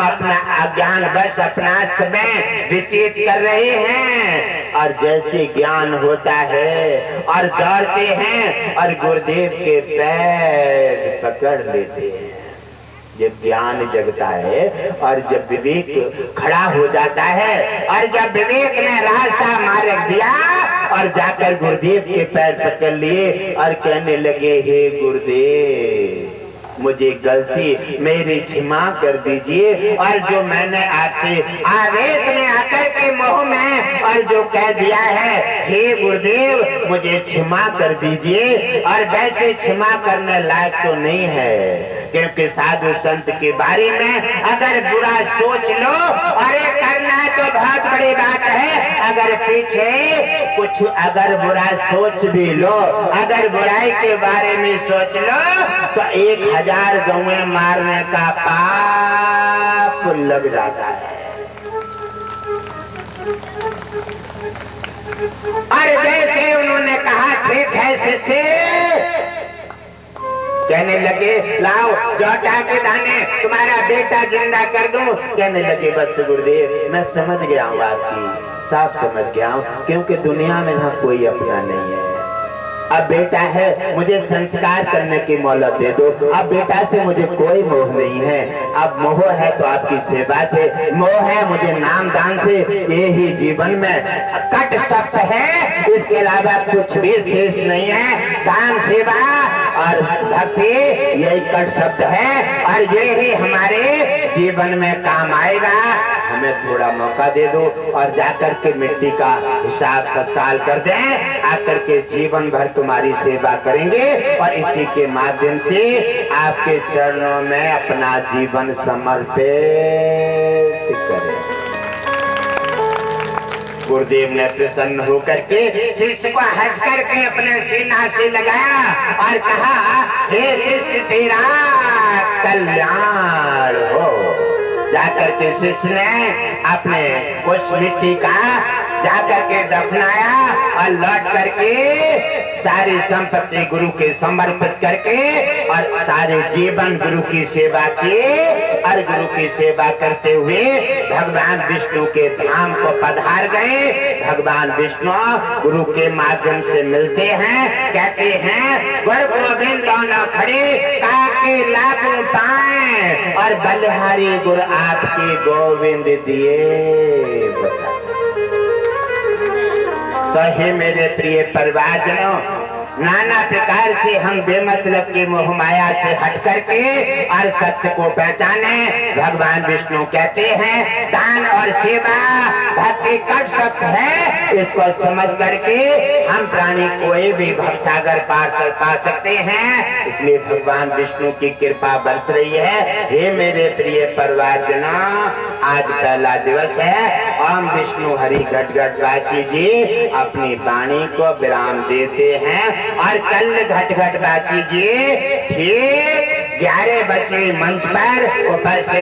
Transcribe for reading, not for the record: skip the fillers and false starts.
अपना अज्ञान बस अपना समय व्यतीत कर रहे हैं। और जैसे ज्ञान होता है और दौड़ते हैं और गुरुदेव के पैर पकड़ लेते हैं। जब ज्ञान जगता है और जब विवेक खड़ा हो जाता है और जब विवेक ने रास्ता मार्ग दिया और जाकर गुरुदेव के पैर पकड़ लिए और कहने लगे, हे गुरुदेव मुझे गलती मेरी क्षमा कर दीजिए, और जो मैंने आपसे आवेश में आकर के मोह में और जो कह दिया है, हे गुरुदेव मुझे क्षमा कर दीजिए। और वैसे क्षमा करने लायक तो नहीं है, क्योंकि साधु संत के बारे में अगर बुरा सोच लो, अरे करना तो बहुत बड़ी बात है, अगर पीछे कुछ अगर बुरा सोच भी लो, अगर बुराई के बारे में सोच लो तो 1000 गौएं मारने का पाप लग जाता है। और जैसे उन्होंने कहा ठीक है शिष्य, कहने लगे लाओ जौटा के दाने तुम्हारा बेटा जिंदा कर दूं। कहने लगे बस गुरुदेव मैं समझ गया हूँ, आपकी साफ समझ गया हूँ, क्योंकि दुनिया में यहाँ कोई अपना नहीं है। अब बेटा है मुझे संस्कार करने की मोहलत दे दो, अब बेटा से मुझे कोई मोह नहीं है। अब मोह है तो आपकी सेवा से, मोह है मुझे नाम दान से, यही जीवन में कट सख्त है, इसके अलावा कुछ भी शेष नहीं है। दान सेवा और भक्ति यही कट शब्द है और ये ही हमारे जीवन में काम आएगा। हमें थोड़ा मौका दे दो और जाकर के मिट्टी का हिसाब 7 साल कर दें, आकर के जीवन भर तुम्हारी सेवा करेंगे और इसी के माध्यम से आपके चरणों में अपना जीवन समर्पित करें। गुरुदेव ने प्रसन्न होकर के शिष्य को हंस करके अपने सीना से लगाया और कहा, हे शिष्य तेरा कल्याण हो। जाकर के शिष्य ने अपने उस मिट्टी का जाकर के दफनाया और लौट करके सारी संपत्ति गुरु के समर्पित करके और सारे जीवन गुरु की सेवा किए और गुरु की सेवा करते हुए भगवान विष्णु के धाम को पधार गए। भगवान विष्णु गुरु के माध्यम से मिलते हैं, कहते हैं गुरु गोविंद दोनों खड़े काके लागू पाए और बलिहारी गुरु आपके गोविंद दिए। तो हे मेरे प्रिय परिवारजनों, नाना प्रकार से हम बेमतलब की मोह माया से हट करके और सत्य को पहचाने। भगवान विष्णु कहते हैं दान और सेवा भक्ति कट सत्य है, इसको समझ करके हम प्राणी कोई भी भवसागर पार पा सकते हैं। इसलिए भगवान विष्णु की कृपा बरस रही है। हे मेरे प्रिय परिवारजनों, आज पहला दिवस है। ओम विष्णु हरि घट वासी जी अपनी वाणी को विराम देते हैं और कल घट वासी जी ठीक 11 बजे मंच पर उपस्थित